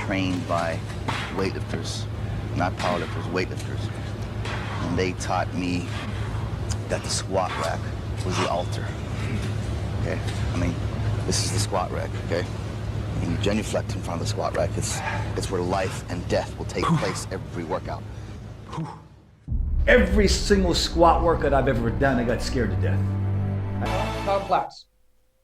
trained by weightlifters, not powerlifters, weightlifters. And they taught me that the squat rack was the altar. Okay? I mean, this is the squat rack, okay? And you genuflect in front of the squat rack. It's where life and death will take place every workout. Every single squat workout I've ever done, I got scared to death. Tom Platz,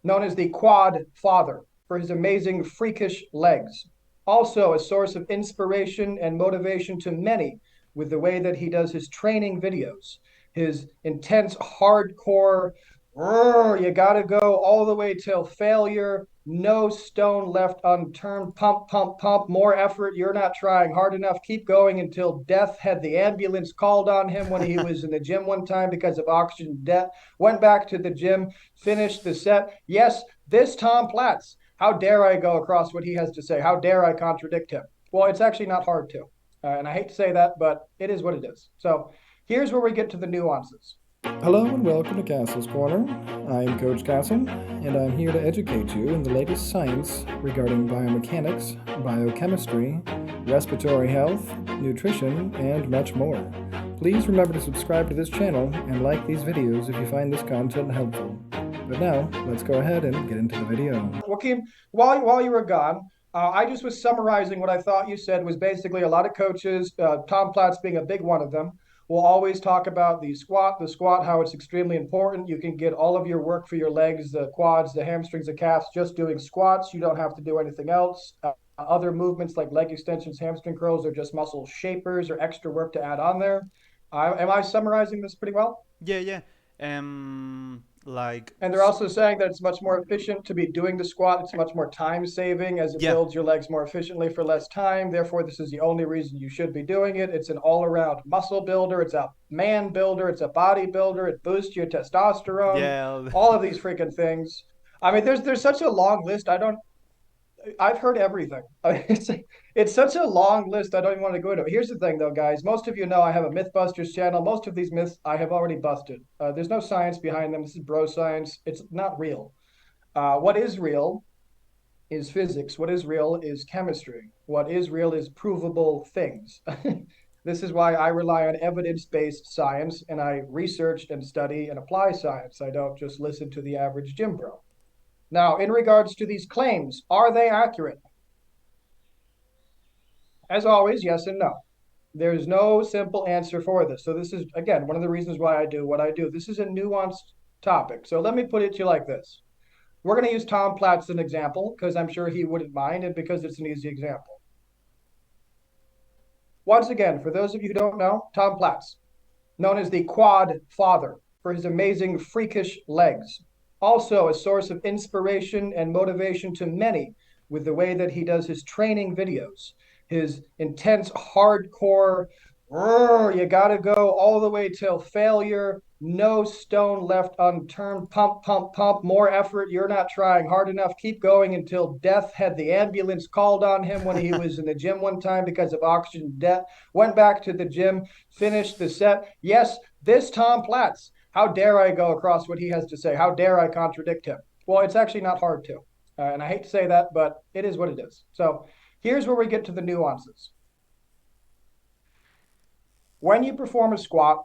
known as the quad father for his amazing freakish legs. Also a source of inspiration and motivation to many with the way that he does his training videos. His intense, hardcore, you gotta go all the way till failure, no stone left unturned, pump, pump, pump, more effort, you're not trying hard enough, keep going until death. Had the ambulance called on him when he was in the gym one time because of oxygen debt, went back to the gym, finished the set. Yes, this Tom Platz. How dare I go across what he has to say? How dare I contradict him? Well, it's actually not hard to. And I hate to say that, but it is what it is. So here's where we get to the nuances. Hello and welcome to Castle's Corner. I'm Coach Castle, and I'm here to educate you in the latest science regarding biomechanics, biochemistry, respiratory health, nutrition, and much more. Please remember to subscribe to this channel and like these videos if you find this content helpful. But now, let's go ahead and get into the video. Joaquin, while you were gone, I just was summarizing what I thought you said was basically a lot of coaches, Tom Platz being a big one of them, will always talk about the squat, how it's extremely important. You can get all of your work for your legs, the quads, the hamstrings, the calves, just doing squats. You don't have to do anything else. Other movements like leg extensions, hamstring curls are just muscle shapers or extra work to add on there. Am I summarizing this pretty well? Yeah. And they're also saying that it's much more efficient to be doing the squat. It's much more time saving as it builds your legs more efficiently for less time. Therefore, this is the only reason you should be doing it. It's an all-around muscle builder. It's a man builder. It's a body builder. It boosts your testosterone. Yeah. All of these freaking things. I mean, there's such a long list. I've heard everything. It's such a long list. I don't even want to go into it. Here's the thing, though, guys. Most of you know I have a MythBusters channel. Most of these myths I have already busted. There's no science behind them. This is bro science. It's not real. What is real is physics. What is real is chemistry. What is real is provable things. This is why I rely on evidence-based science, and I research and study and apply science. I don't just listen to the average gym bro. Now, in regards to these claims, are they accurate? As always, yes and no. There's no simple answer for this. So this is, again, one of the reasons why I do what I do. This is a nuanced topic. So let me put it to you like this. We're going to use Tom Platz as an example because I'm sure he wouldn't mind and because it's an easy example. Once again, for those of you who don't know, Tom Platz, known as the quad father for his amazing freakish legs. Also a source of inspiration and motivation to many with the way that he does his training videos. His intense, hardcore, you gotta go all the way till failure, no stone left unturned, pump, pump, pump, more effort, you're not trying hard enough, keep going until death. Had the ambulance called on him when he was in the gym one time because of oxygen debt, went back to the gym, finished the set. Yes, this Tom Platz. How dare I go across what he has to say? How dare I contradict him? Well, it's actually not hard to. And I hate to say that, but it is what it is. So here's where we get to the nuances. When you perform a squat,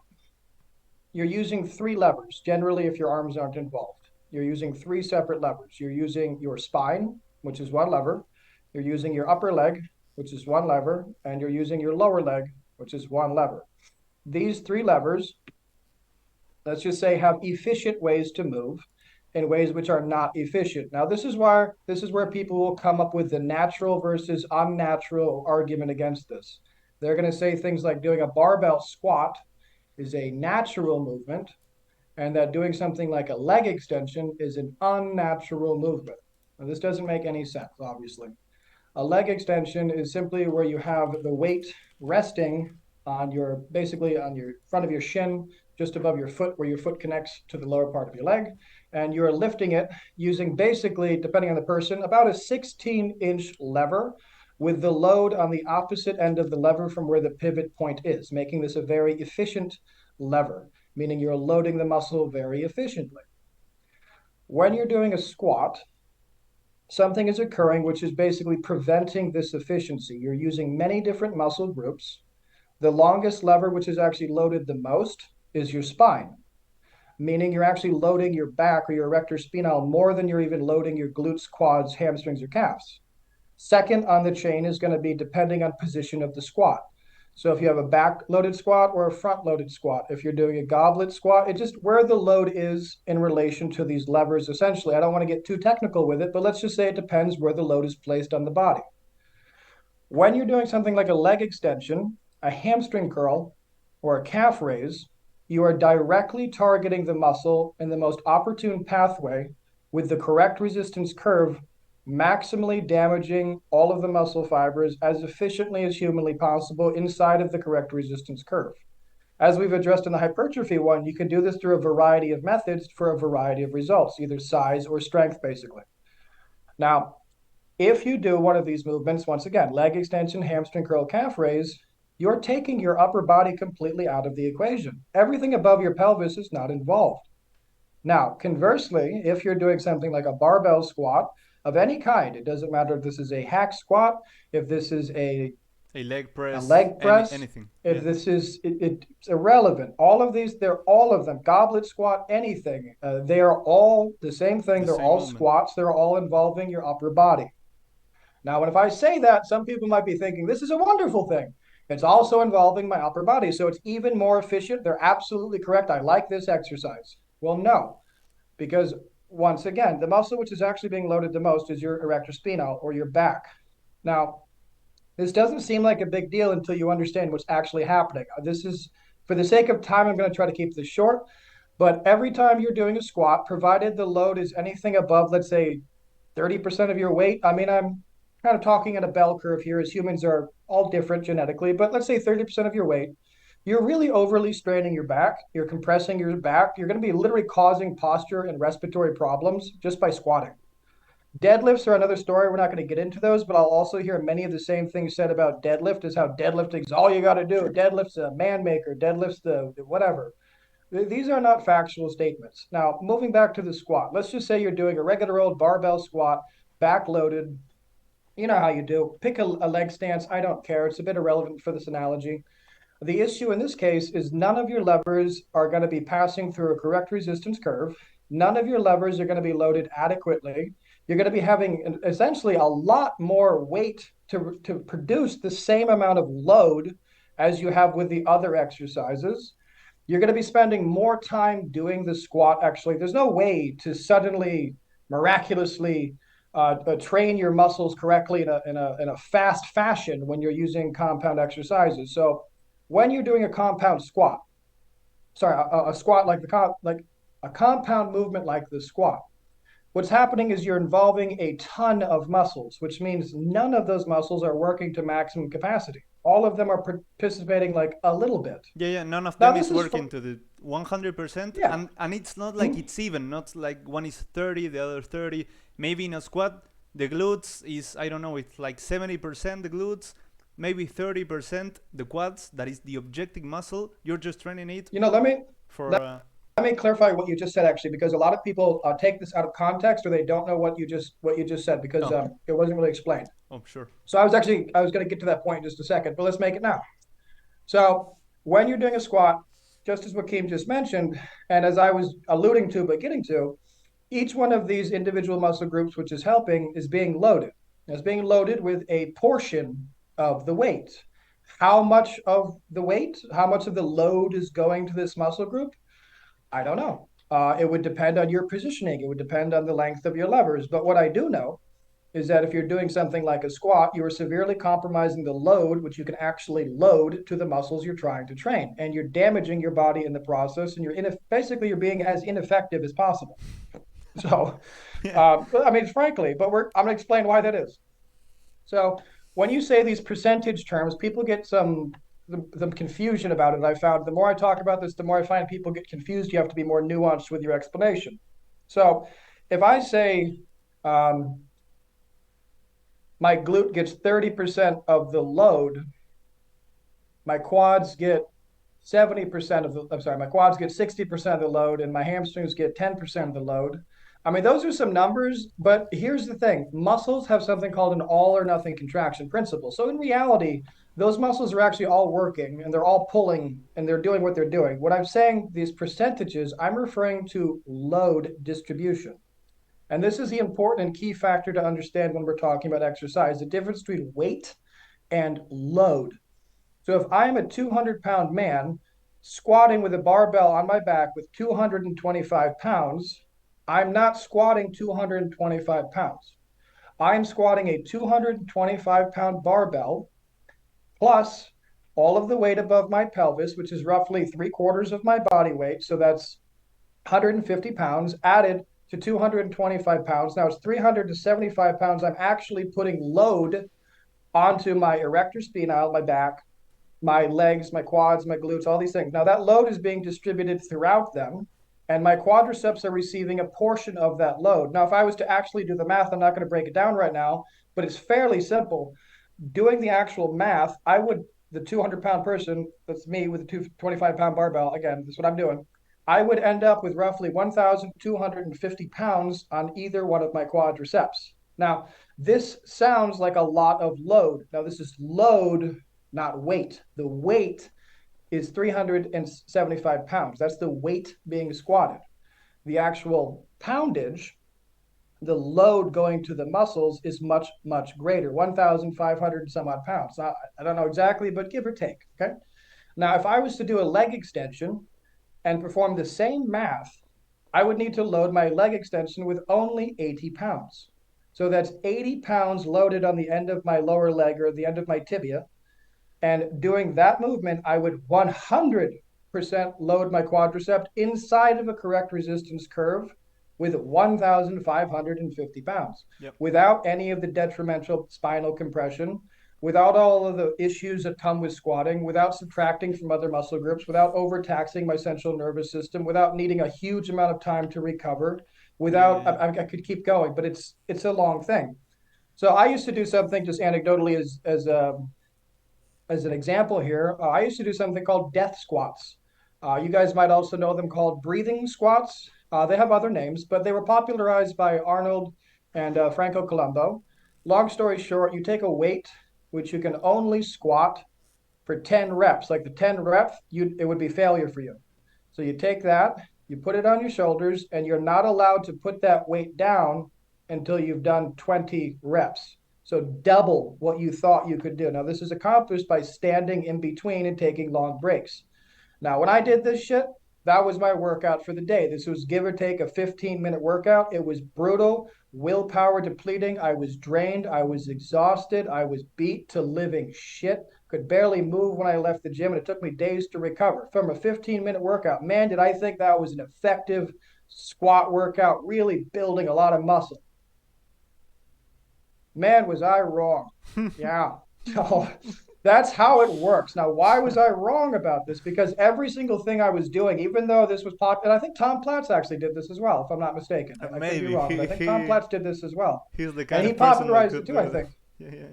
you're using three levers, generally if your arms aren't involved. You're using three separate levers. You're using your spine, which is one lever. You're using your upper leg, which is one lever. And you're using your lower leg, which is one lever. These three levers, let's just say, have efficient ways to move in ways which are not efficient. Now, this is where people will come up with the natural versus unnatural argument against this. They're going to say things like doing a barbell squat is a natural movement, and that doing something like a leg extension is an unnatural movement. Now, this doesn't make any sense, obviously. A leg extension is simply where you have the weight resting on basically on your front of your shin, just above your foot, where your foot connects to the lower part of your leg. And you're lifting it using basically, depending on the person, about a 16-inch lever with the load on the opposite end of the lever from where the pivot point is, making this a very efficient lever, meaning you're loading the muscle very efficiently. When you're doing a squat, something is occurring which is basically preventing this efficiency. You're using many different muscle groups. The longest lever, which is actually loaded the most, is your spine, meaning you're actually loading your back or your erector spinal more than you're even loading your glutes, quads, hamstrings, or calves. Second on the chain is going to be depending on position of the squat. So if you have a back loaded squat or a front loaded squat, if you're doing a goblet squat, it's just where the load is in relation to these levers. Essentially, I don't want to get too technical with it, but let's just say it depends where the load is placed on the body. When you're doing something like a leg extension, a hamstring curl, or a calf raise, you are directly targeting the muscle in the most opportune pathway with the correct resistance curve, maximally damaging all of the muscle fibers as efficiently as humanly possible inside of the correct resistance curve. As we've addressed in the hypertrophy one, you can do this through a variety of methods for a variety of results, either size or strength, basically. Now, if you do one of these movements, once again, leg extension, hamstring curl, calf raise, you're taking your upper body completely out of the equation. Everything above your pelvis is not involved. Now, conversely, if you're doing something like a barbell squat of any kind, it doesn't matter if this is a hack squat, if this is a leg press, leg press, anything. if this is, it's irrelevant. All of these, they're all of them, goblet squat, anything. They are all the same thing. They're all movement. squats. They're all involving your upper body. Now, if I say that, some people might be thinking, this is a wonderful thing. It's also involving my upper body, so it's even more efficient. They're absolutely correct. I like this exercise. Well, no, because once again, the muscle which is actually being loaded the most is your erector spinal or your back. Now, this doesn't seem like a big deal until you understand what's actually happening. This is, for the sake of time, I'm going to try to keep this short, but every time you're doing a squat, provided the load is anything above, let's say, 30% of your weight, I mean, I'm kind of talking in a bell curve here, as humans are all different genetically, but let's say 30% of your weight, you're really overly straining your back. You're compressing your back. You're going to be literally causing posture and respiratory problems just by squatting. Deadlifts are another story. We're not going to get into those, but I'll also hear many of the same things said about deadlift, is how deadlifting is all you got to do. Deadlift's a man maker. Deadlift's the whatever. These are not factual statements. Now, moving back to the squat, let's just say you're doing a regular old barbell squat, back loaded. You know how you do. Pick a leg stance. I don't care. It's a bit irrelevant for this analogy. The issue in this case is none of your levers are going to be passing through a correct resistance curve. None of your levers are going to be loaded adequately. You're going to be having essentially a lot more weight to produce the same amount of load as you have with the other exercises. You're going to be spending more time doing the squat. Actually, there's no way to suddenly, miraculously train your muscles correctly in a fast fashion when you're using compound exercises. So when you're doing a compound squat, a squat like a compound movement like the squat, what's happening is you're involving a ton of muscles, which means none of those muscles are working to maximum capacity. All of them are participating like a little bit. Yeah, none of them is working to the 100%. Yeah. And it's not like it's even, not like one is 30, the other 30. Maybe in a squat, the glutes is, I don't know, it's like 70% the glutes, maybe 30% the quads, that is the objective muscle. You're just training it. Let me clarify what you just said, actually, because a lot of people take this out of context, or they don't know what you just said, because it wasn't really explained. Oh, sure. So I was going to get to that point in just a second, but let's make it now. So when you're doing a squat, just as Joaquin just mentioned, and as I was alluding to but getting to, each one of these individual muscle groups, which is helping, is being loaded. It's being loaded with a portion of the weight. How much of the weight, how much of the load is going to this muscle group? I don't know. It would depend on your positioning. It would depend on the length of your levers. But what I do know is that if you're doing something like a squat, you are severely compromising the load, which you can actually load to the muscles you're trying to train. And you're damaging your body in the process. And you're being as ineffective as possible. So, I mean, frankly, but I'm going to explain why that is. So when you say these percentage terms, people get some confusion about it. I found the more I talk about this, the more I find people get confused. You have to be more nuanced with your explanation. So if I say my glute gets 30% of the load, my quads get 70% of the, my quads get 60% of the load, and my hamstrings get 10% of the load. I mean, those are some numbers, but here's the thing. Muscles have something called an all or nothing contraction principle. So in reality, those muscles are actually all working and they're all pulling and they're doing what they're doing. What I'm saying, these percentages, I'm referring to load distribution. And this is the important and key factor to understand when we're talking about exercise, the difference between weight and load. So if I'm a 200-pound man squatting with a barbell on my back with 225 pounds, I'm not squatting 225 pounds. I'm squatting a 225-pound barbell plus all of the weight above my pelvis, which is roughly 3/4 of my body weight. So that's 150 pounds added to 225 pounds. Now it's 375 pounds. I'm actually putting load onto my erector spinae, my back, my legs, my quads, my glutes, all these things. Now that load is being distributed throughout them, and my quadriceps are receiving a portion of that load. Now, if I was to actually do the math, I'm not going to break it down right now, but it's fairly simple. Doing the actual math, I would, the 200-pound person, that's me with a 225-pound barbell, again, that's what I'm doing, I would end up with roughly 1,250 pounds on either one of my quadriceps. Now, this sounds like a lot of load. Now, this is load, not weight. The weight is 375 pounds. That's the weight being squatted. The actual poundage, the load going to the muscles is much, much greater, 1,500 and some odd pounds. Now, I don't know exactly, but give or take, okay? Now, if I was to do a leg extension and perform the same math, I would need to load my leg extension with only 80 pounds. So that's 80 pounds loaded on the end of my lower leg or the end of my tibia. And doing that movement, I would 100% load my quadricep inside of a correct resistance curve with 1,550 pounds, without any of the detrimental spinal compression, without all of the issues that come with squatting, without subtracting from other muscle groups, without overtaxing my central nervous system, without needing a huge amount of time to recover, without, I could keep going, but it's a long thing. So I used to do something just anecdotally as an example here. I used to do something called death squats. You guys might also know them called breathing squats. They have other names, but they were popularized by Arnold and Franco Colombo. Long story short, you take a weight which you can only squat for 10 reps. Like the 10 reps, it would be failure for you. So you take that, you put it on your shoulders, and you're not allowed to put that weight down until you've done 20 reps. So double what you thought you could do. Now, this is accomplished by standing in between and taking long breaks. Now, when I did this shit, that was my workout for the day. This was give or take a 15-minute workout. It was brutal, willpower depleting. I was drained. I was exhausted. I was beat to living shit. Could barely move when I left the gym, and it took me days to recover from a 15-minute workout. Man, did I think that was an effective squat workout, really building a lot of muscle. Man, was I wrong. Yeah. So that's how it works. Now, why was I wrong about this? Because every single thing I was doing, even though this was popular, I think Tom Platz actually did this as well, if I'm not mistaken. I could be wrong, but I think Tom Platz did this as well. He's the kind and he of person popularized it too, I think. Yeah.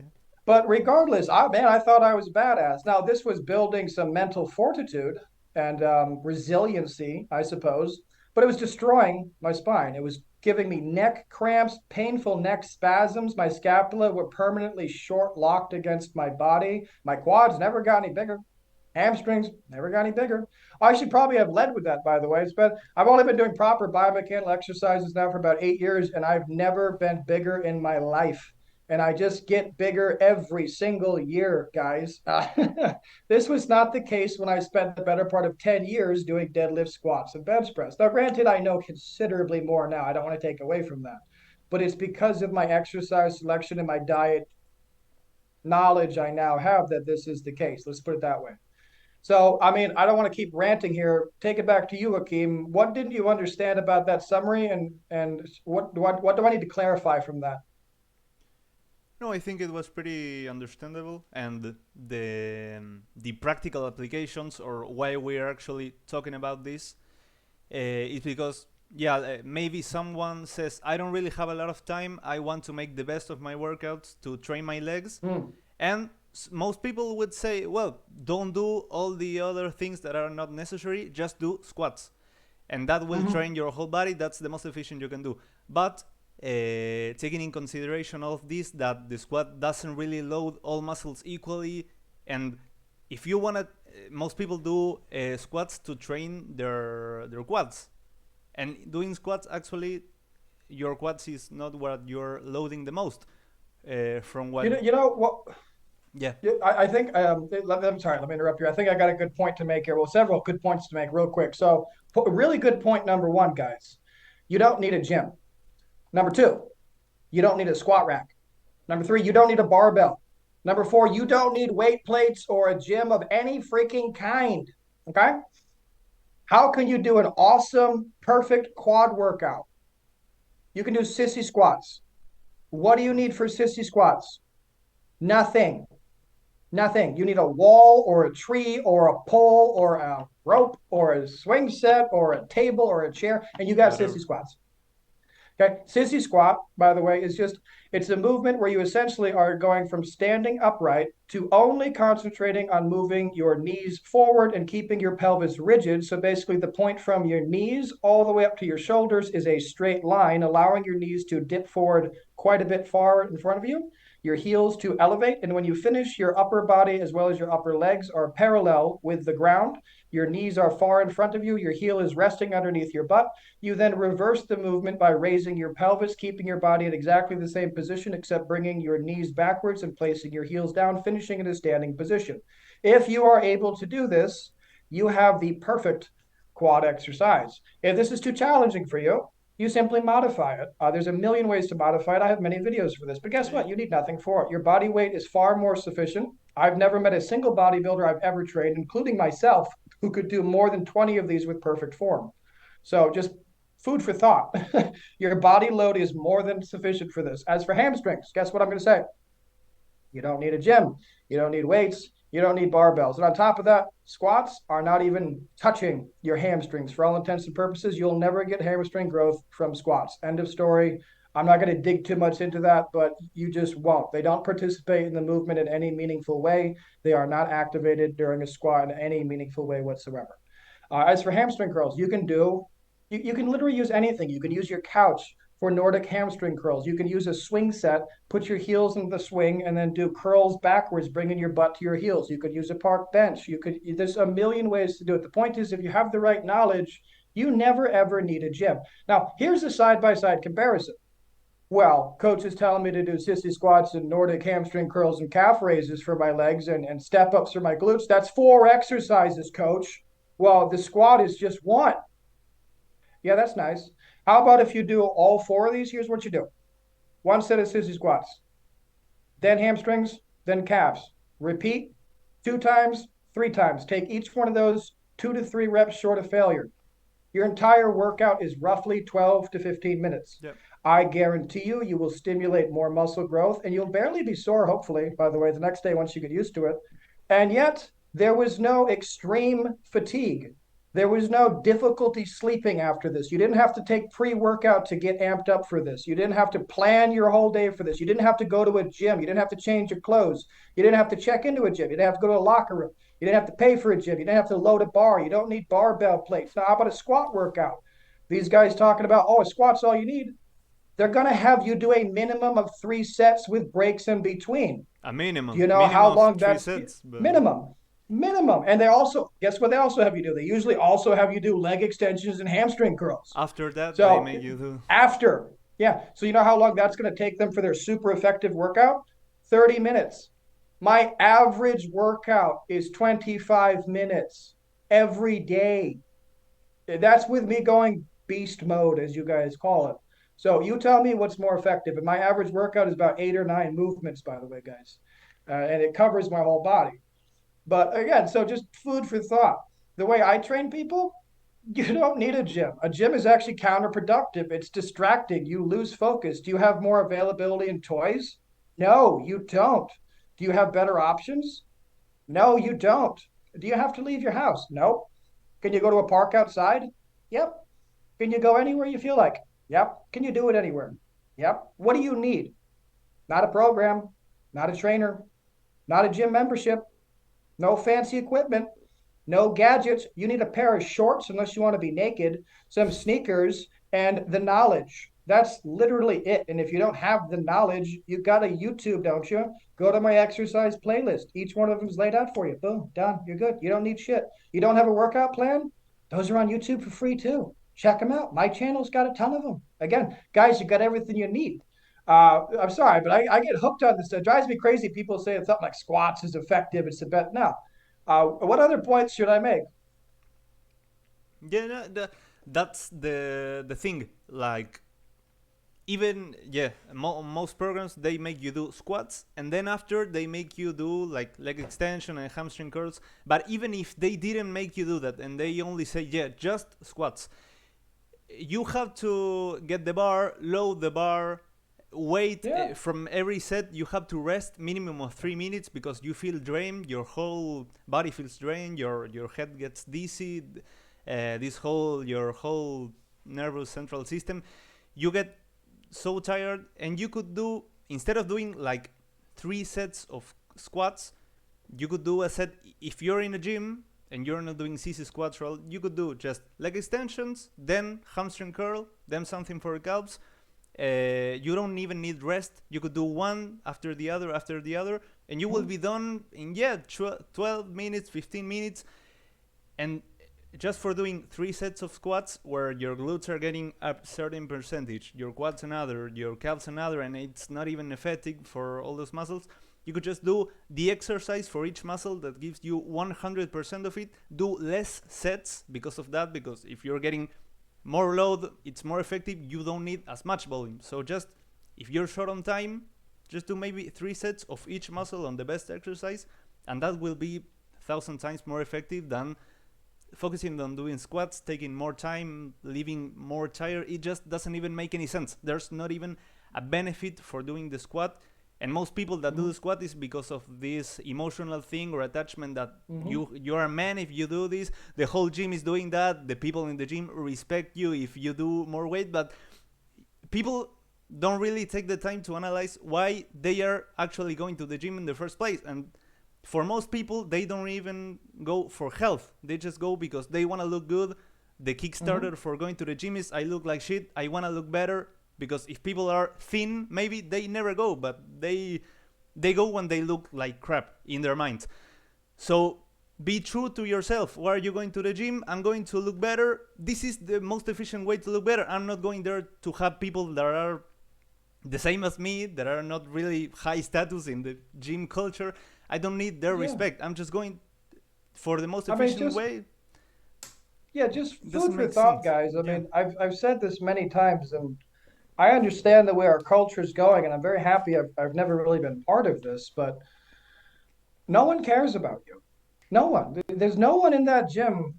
But regardless, I thought I was a badass. Now, this was building some mental fortitude and resiliency, I suppose, but it was destroying my spine. It was giving me neck cramps, painful neck spasms. My scapula were permanently short locked against my body. My quads never got any bigger. Hamstrings never got any bigger. I should probably have led with that, by the way. I've only been doing proper biomechanical exercises now for about 8 years, and I've never been bigger in my life. And I just get bigger every single year, guys. This was not the case when I spent the better part of 10 years doing deadlift, squats, and bench press. Now, granted, I know considerably more now. I don't want to take away from that. But it's because of my exercise selection and my diet knowledge I now have that this is the case. Let's put it that way. So, I mean, I don't want to keep ranting here. Take it back to you, Hakeem. What didn't you understand about that summary, and what do I need to clarify from that? No, I think it was pretty understandable, and the practical applications, or why we're actually talking about this, is because maybe someone says, I don't really have a lot of time, I want to make the best of my workouts to train my legs, and most people would say, well, don't do all the other things that are not necessary, just do squats. and that will train your whole body. That's the most efficient you can do. But taking in consideration of this, that the squat doesn't really load all muscles equally, and if you want to, most people do squats to train their quads, and doing squats, actually your quads is not what you're loading the most, from what You know what? yeah. I think, I'm sorry, let me interrupt you. I think I got a good point to make here. Well, several good points to make real quick. So, really good point number one, guys. You don't need a gym. Number two, you don't need a squat rack. Number three, you don't need a barbell. Number four, you don't need weight plates or a gym of any freaking kind. Okay? How can you do an awesome, perfect quad workout? You can do sissy squats. What do you need for sissy squats? Nothing. Nothing. You need a wall or a tree or a pole or a rope or a swing set or a table or a chair, and you got sissy squats. Okay. Sissy squat, by the way, is just, it's a movement where you essentially are going from standing upright to only concentrating on moving your knees forward and keeping your pelvis rigid. So basically the point from your knees all the way up to your shoulders is a straight line, allowing your knees to dip forward quite a bit far in front of you, your heels to elevate. And when you finish, your upper body as well as your upper legs are parallel with the ground. Your knees are far in front of you. Your heel is resting underneath your butt. You then reverse the movement by raising your pelvis, keeping your body in exactly the same position, except bringing your knees backwards and placing your heels down, finishing in a standing position. If you are able to do this, you have the perfect quad exercise. If this is too challenging for you, you simply modify it. There's a million ways to modify it. I have many videos for this, but guess what? You need nothing for it. Your body weight is far more sufficient. I've never met a single bodybuilder I've ever trained, including myself, who could do more than 20 of these with perfect form. So just food for thought. Your body load is more than sufficient for this. As for hamstrings, guess what I'm going to say? You don't need a gym. You don't need weights. You don't need barbells. And on top of that, squats are not even touching your hamstrings. For all intents and purposes, you'll never get hamstring growth from squats. End of story. I'm not going to dig too much into that, but you just won't. They don't participate in the movement in any meaningful way. They are not activated during a squat in any meaningful way whatsoever. As for hamstring curls, you can literally use anything. You can use your couch for Nordic hamstring curls. You can use a swing set, put your heels in the swing, and then do curls backwards, bringing your butt to your heels. You could use a park bench. There's a million ways to do it. The point is, if you have the right knowledge, you never ever need a gym. Now, here's a side-by-side comparison. Well, coach is telling me to do sissy squats and Nordic hamstring curls and calf raises for my legs and step-ups for my glutes. That's 4 exercises, coach. Well, the squat is just 1. Yeah, that's nice. How about if you do all 4 of these? Here's what you do. 1 set of sissy squats, then hamstrings, then calves. Repeat 2 times, 3 times. Take each one of those 2 to 3 reps short of failure. Your entire workout is roughly 12 to 15 minutes. Yep. I guarantee you, you will stimulate more muscle growth, and you'll barely be sore, hopefully, by the way, the next day once you get used to it. And yet, there was no extreme fatigue. There was no difficulty sleeping after this. You didn't have to take pre-workout to get amped up for this. You didn't have to plan your whole day for this. You didn't have to go to a gym. You didn't have to change your clothes. You didn't have to check into a gym. You didn't have to go to a locker room. You didn't have to pay for a gym. You didn't have to load a bar. You don't need barbell plates. Now, how about a squat workout? These guys talking about, oh, a squat's all you need. They're going to have you do a minimum of 3 sets with breaks in between. A minimum. Do you know minimum how long that's? Sets, but... Minimum. And they also, guess what they also have you do? They usually also have you do leg extensions and hamstring curls. After that, so, they make you do. After. Yeah. So you know how long that's going to take them for their super effective workout? 30 minutes. My average workout is 25 minutes every day. That's with me going beast mode, as you guys call it. So you tell me what's more effective. And my average workout is about 8 or 9 movements, by the way, guys. And it covers my whole body. But again, so just food for thought. The way I train people, you don't need a gym. A gym is actually counterproductive. It's distracting. You lose focus. Do you have more availability in toys? No, you don't. Do you have better options? No, you don't. Do you have to leave your house? Nope. Can you go to a park outside? Yep. Can you go anywhere you feel like? Yep. Can you do it anywhere? Yep. What do you need? Not a program, not a trainer, not a gym membership, no fancy equipment. No gadgets. You need a pair of shorts unless you want to be naked, some sneakers, and the knowledge. That's literally it. And if you don't have the knowledge, you got a YouTube, don't you? Go to my exercise playlist. Each one of them is laid out for you. Boom, done. You're good. You don't need shit. You don't have a workout plan? Those are on YouTube for free too. Check them out. My channel's got a ton of them. Again, guys, you got everything you need. I'm sorry, but I get hooked on this. It drives me crazy. People say it's something like squats is effective. It's the best. No. What other points should I make? Yeah, no, that's the thing. Like, even most programs they make you do squats, and then after they make you do like leg extension and hamstring curls. But even if they didn't make you do that, and they only say just squats, you have to get the bar, load the bar, wait from every set. You have to rest minimum of 3 minutes because you feel drained. Your whole body feels drained. Your head gets dizzy. Your whole nervous central system, you get so tired. And you could do, instead of doing like 3 sets of squats, you could do a set. If you're in a gym and you're not doing CC squats, you could do just leg extensions, then hamstring curl, then something for calves. You don't even need rest. You could do one after the other, and you will be done in 12 minutes, 15 minutes. And just for doing 3 sets of squats where your glutes are getting a certain percentage, your quads another, your calves another, and it's not even effective for all those muscles, you could just do the exercise for each muscle that gives you 100% of it. Do less sets because of that, because if you're getting more load, it's more effective. You don't need as much volume. So just, if you're short on time, just do maybe 3 sets of each muscle on the best exercise, and that will be 1,000 times more effective than focusing on doing squats, taking more time, leaving more tired. It just doesn't even make any sense. There's not even a benefit for doing the squat. And most people that do the squat is because of this emotional thing or attachment that you're a man if you do this. The whole gym is doing that. The people in the gym respect you if you do more weight. But people don't really take the time to analyze why they are actually going to the gym in the first place. And for most people, they don't even go for health. They just go because they want to look good. The Kickstarter for going to the gym is, I look like shit, I want to look better. Because if people are thin, maybe they never go, but they go when they look like crap in their minds. So be true to yourself. Why are you going to the gym? I'm going to look better. This is the most efficient way to look better. I'm not going there to have people that are the same as me, that are not really high status in the gym culture. I don't need their respect. I'm just going for the most efficient way. Yeah, just food for thought, guys. I mean, I've said this many times, and I understand the way our culture is going, and I'm very happy I've never really been part of this, but no one cares about you. No one. There's no one in that gym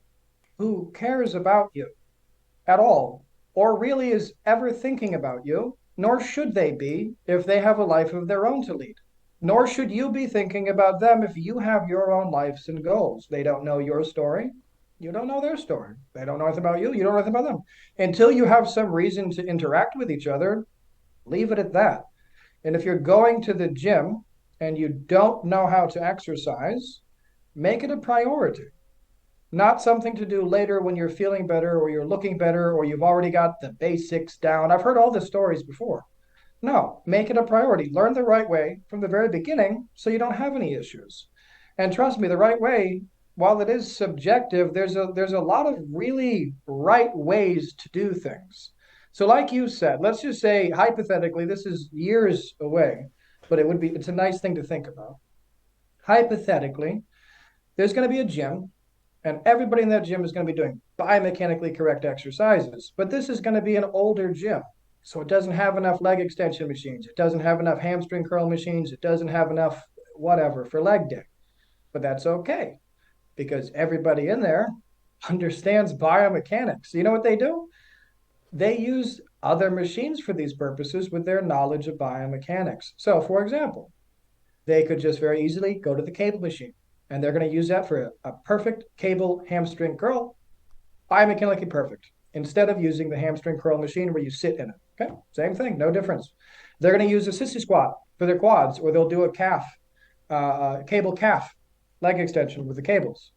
who cares about you at all, or really is ever thinking about you, nor should they be if they have a life of their own to lead. Nor should you be thinking about them if you have your own lives and goals. They don't know your story. You don't know their story. They don't know anything about you. You don't know anything about them. Until you have some reason to interact with each other, leave it at that. And if you're going to the gym and you don't know how to exercise, make it a priority. Not something to do later when you're feeling better or you're looking better or you've already got the basics down. I've heard all the stories before. No, make it a priority. Learn the right way from the very beginning so you don't have any issues. And trust me, the right way, while it is subjective, there's a lot of really right ways to do things. So like you said, let's just say hypothetically, this is years away, but it's a nice thing to think about. Hypothetically, there's going to be a gym, and everybody in that gym is going to be doing biomechanically correct exercises. But this is going to be an older gym. So it doesn't have enough leg extension machines. It doesn't have enough hamstring curl machines. It doesn't have enough whatever for leg day. But that's okay because everybody in there understands biomechanics. You know what they do? They use other machines for these purposes with their knowledge of biomechanics. So for example, they could just very easily go to the cable machine and they're going to use that for a perfect cable hamstring curl, biomechanically perfect, instead of using the hamstring curl machine where you sit in it. Okay, same thing, no difference. They're going to use a sissy squat for their quads, or they'll do a calf, cable calf leg extension with the cables.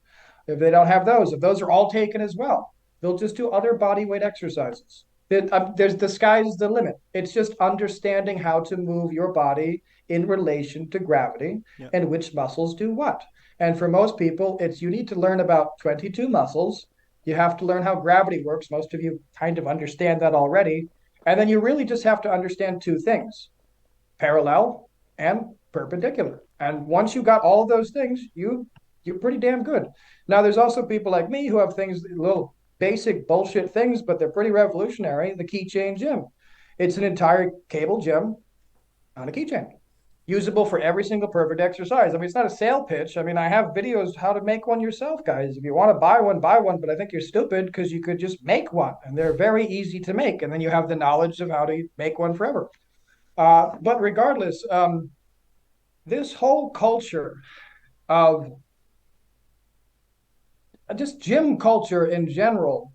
If they don't have those, if those are all taken as well, they'll just do other body weight exercises. There's the sky's the limit. It's just understanding how to move your body in relation to gravity Yeah. and which muscles do what. And for most people, it's you need to learn about 22 muscles. You have to learn how gravity works. Most of you kind of understand that already. And then you really just have to understand two things: parallel and perpendicular. And once you got all of those things, you're pretty damn good. Now, there's also people like me who have things, little basic bullshit things, but they're pretty revolutionary. The keychain gym. It's an entire cable gym on a keychain, usable for every single perfect exercise. I mean, it's not a sale pitch. I mean, I have videos how to make one yourself, guys. If you want to buy one, buy one. But I think you're stupid because you could just make one, and they're very easy to make. And then you have the knowledge of how to make one forever. But regardless, this whole culture of just gym culture in general,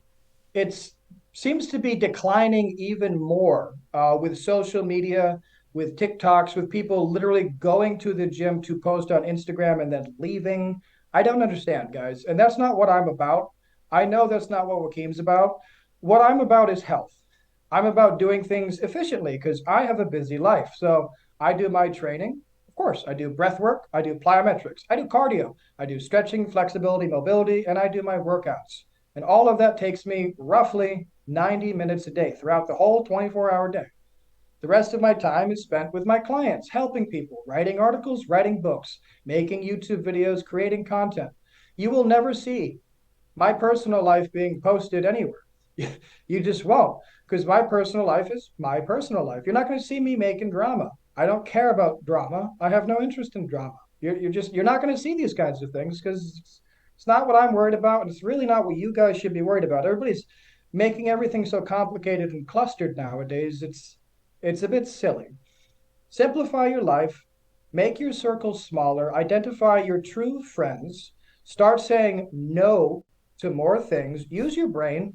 it seems to be declining even more with social media, with TikToks, with people literally going to the gym to post on Instagram and then leaving. I don't understand, guys. And that's not what I'm about. I know that's not what Joaquim's about. What I'm about is health. I'm about doing things efficiently because I have a busy life. So I do my training. Of course, I do breath work, I do plyometrics, I do cardio, I do stretching, flexibility, mobility, and I do my workouts. And all of that takes me roughly 90 minutes a day throughout the whole 24-hour day. The rest of my time is spent with my clients, helping people, writing articles, writing books, making YouTube videos, creating content. You will never see my personal life being posted anywhere. You just won't, because my personal life is my personal life. You're not going to see me making drama. I don't care about drama. I have no interest in drama. You're not going to see these kinds of things because it's not what I'm worried about, and it's really not what you guys should be worried about. Everybody's making everything so complicated and clustered nowadays. It's a bit silly. Simplify your life, make your circles smaller, identify your true friends, start saying no to more things, use your brain,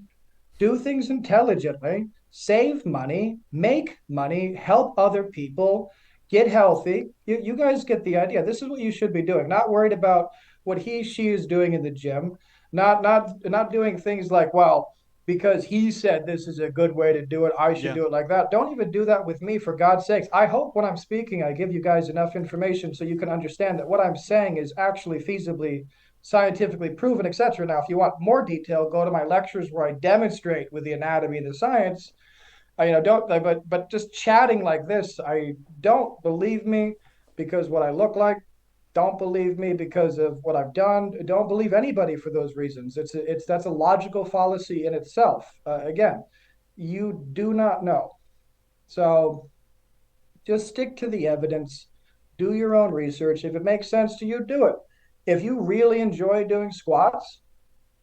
do things intelligently, save money, make money, help other people, get healthy. You guys get the idea. This is what you should be doing. Not worried about what she is doing in the gym. Not doing things like, well, because he said this is a good way to do it, I should Yeah. do it like that. Don't even do that with me, for God's sakes. I hope when I'm speaking, I give you guys enough information so you can understand that what I'm saying is actually feasibly scientifically proven, etc. Now, if you want more detail, go to my lectures where I demonstrate with the anatomy and the science. But just chatting like this, I don't believe me because what I look like. Don't believe me because of what I've done. Don't believe anybody for those reasons. That's a logical fallacy in itself. Again, you do not know. So just stick to the evidence. Do your own research. If it makes sense to you, do it. If you really enjoy doing squats,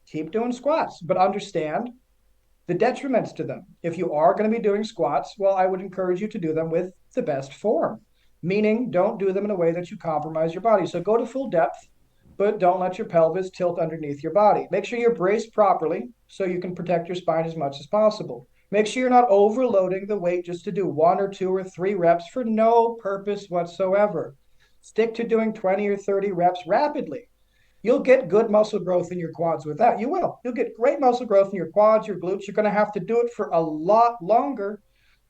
keep doing squats, but understand the detriments to them. If you are going to be doing squats, well, I would encourage you to do them with the best form, meaning don't do them in a way that you compromise your body. So go to full depth, but don't let your pelvis tilt underneath your body. Make sure you're braced properly so you can protect your spine as much as possible. Make sure you're not overloading the weight just to do 1 or 2 or 3 reps for no purpose whatsoever. Stick to doing 20 or 30 reps rapidly. You'll get good muscle growth in your quads with that. You will. You'll get great muscle growth in your quads, your glutes. You're going to have to do it for a lot longer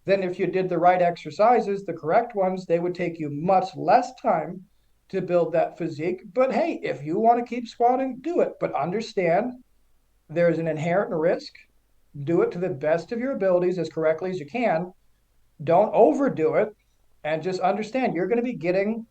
than if you did the right exercises, the correct ones. They would take you much less time to build that physique. But hey, if you want to keep squatting, do it. But understand there's an inherent risk. Do it to the best of your abilities as correctly as you can. Don't overdo it. And just understand you're going to be getting,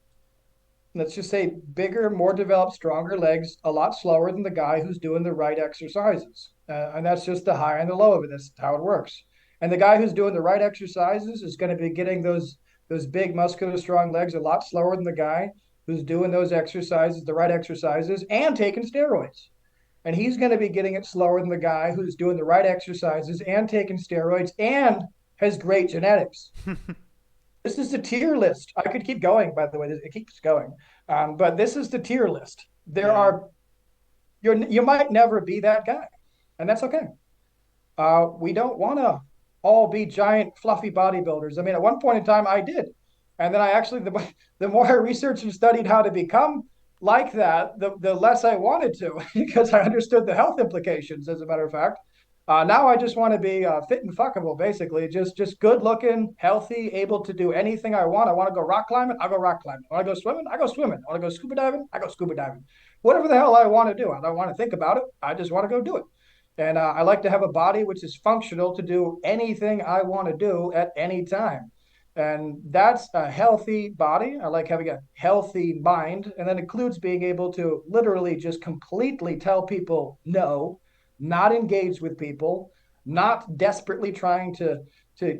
let's just say, bigger, more developed, stronger legs a lot slower than the guy who's doing the right exercises. And that's just the high and the low of it. That's how it works. And the guy who's doing the right exercises is going to be getting those big, muscular, strong legs a lot slower than the guy who's doing those exercises, the right exercises, and taking steroids. And he's going to be getting it slower than the guy who's doing the right exercises and taking steroids and has great genetics. This is the tier list. I could keep going, by the way. It keeps going. But this is the tier list. You might never be that guy, and that's okay. We don't want to all be giant, fluffy bodybuilders. I mean, at one point in time, I did. And then I actually, the more I researched and studied how to become like that, the less I wanted to, because I understood the health implications, as a matter of fact. Now I just want to be fit and fuckable, basically. Just good looking, healthy, able to do anything I want. I want to go rock climbing, I'll go rock climbing. I want to go swimming, I go swimming. I want to go scuba diving, I go scuba diving. Whatever the hell I want to do. I don't want to think about it. I just want to go do it. And I like to have a body which is functional to do anything I want to do at any time. And that's a healthy body. I like having a healthy mind, and that includes being able to literally just completely tell people no, not engage with people, not desperately trying to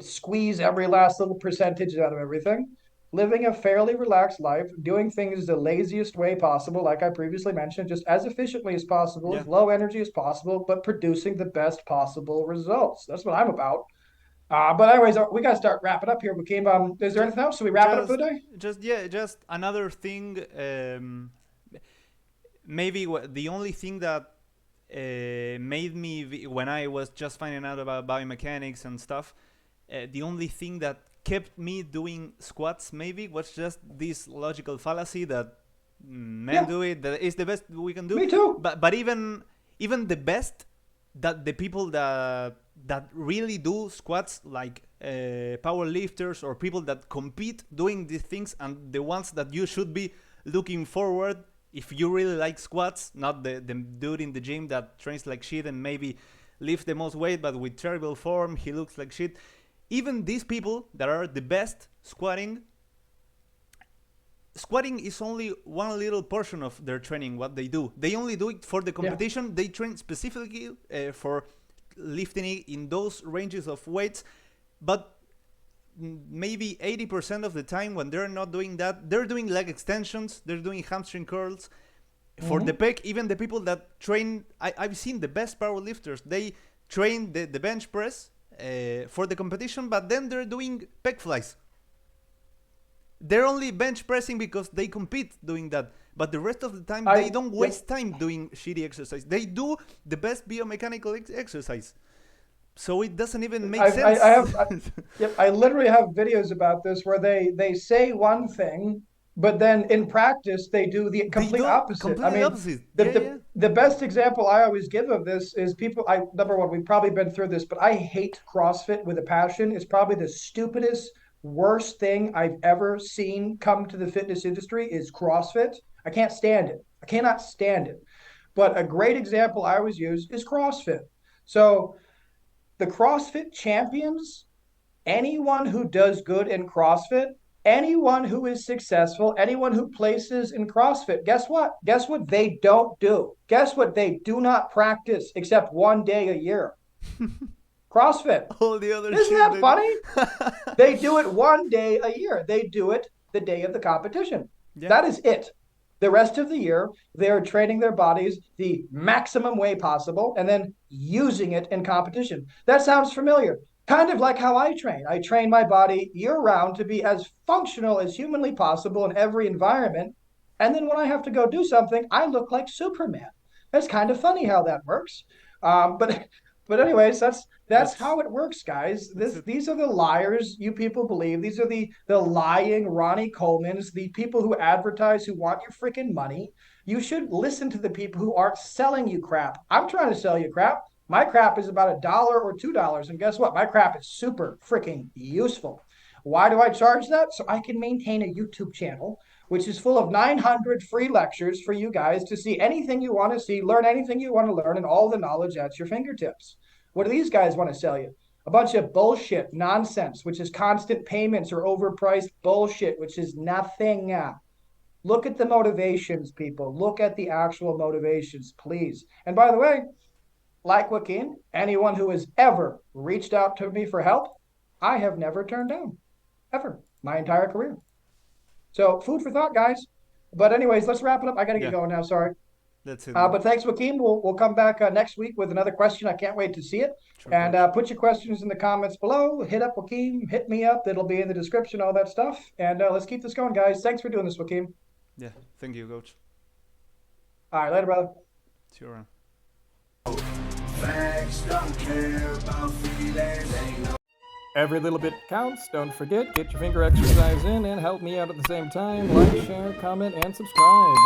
squeeze every last little percentage out of everything, living a fairly relaxed life, doing things the laziest way possible, like I previously mentioned, just as efficiently as possible, Yeah. as low energy as possible, but producing the best possible results. That's what I'm about. But anyways, we gotta start wrapping up here. Is there anything else? Should we wrap it up for the day? Just another thing. Maybe the only thing that made me when I was just finding out about biomechanics and stuff, the only thing that kept me doing squats maybe was just this logical fallacy that men do it. That is the best we can do. Me too. But even the best, that the people that really do squats, like power lifters or people that compete doing these things, and the ones that you should be looking forward if you really like squats, not the dude in the gym that trains like shit and maybe lifts the most weight but with terrible form, he looks like shit. Even these people that are the best squatting is only one little portion of their training, what they do. They only do it for the competition. They train specifically for lifting it in those ranges of weights, but maybe 80% of the time when they're not doing that, they're doing leg extensions, they're doing hamstring curls. For the pec, even the people that train, I've seen the best power lifters, they train the bench press for the competition, but then they're doing pec flies. They're only bench pressing because they compete doing that. But the rest of the time, they don't waste time doing shitty exercise. They do the best biomechanical exercise. So it doesn't even make sense. I literally have videos about this where they say one thing, but then in practice, they do the complete opposite. Opposite. The best example I always give of this is number one, we've probably been through this, but I hate CrossFit with a passion. It's probably the stupidest, worst thing I've ever seen come to the fitness industry is CrossFit. I can't stand it. I cannot stand it. But a great example I always use is CrossFit. So the CrossFit champions, anyone who does good in CrossFit, anyone who is successful, anyone who places in CrossFit, guess what? Guess what they don't do? Guess what they do not practice except one day a year? CrossFit. All the other Isn't that funny? They do it one day a year. They do it the day of the competition. Yeah. That is it. The rest of the year, they're training their bodies the maximum way possible and then using it in competition. That sounds familiar. Kind of like how I train. I train my body year-round to be as functional as humanly possible in every environment. And then when I have to go do something, I look like Superman. That's kind of funny how that works. But anyways, that's how it works, guys. These are the liars you people believe. These are the lying Ronnie Colemans, the people who advertise, who want your freaking money. You should listen to the people who aren't selling you crap. I'm trying to sell you crap. My crap is about $1 or $2. And guess what? My crap is super freaking useful. Why do I charge that? So I can maintain a YouTube channel, which is full of 900 free lectures for you guys to see anything you want to see, learn anything you want to learn, and all the knowledge at your fingertips. What do these guys want to sell you? A bunch of bullshit, nonsense, which is constant payments or overpriced bullshit, which is nothing. Look at the motivations, people. Look at the actual motivations, please. And by the way, like Joaquin, anyone who has ever reached out to me for help, I have never turned down. Ever. My entire career. So food for thought, guys. But anyways, let's wrap it up. I got to get going now. Sorry. That's it. But thanks, Joaquin. We'll come back next week with another question. I can't wait to see it. Sure, and put your questions in the comments below. Hit up Joaquin. Hit me up. It'll be in the description, all that stuff. And let's keep this going, guys. Thanks for doing this, Joaquin. Yeah. Thank you, Coach. All right. Later, brother. See you around. Facts, don't care about feelings, ain't no. Every little bit counts. Don't forget, get your finger exercise in and help me out at the same time. Like, share, comment, and subscribe.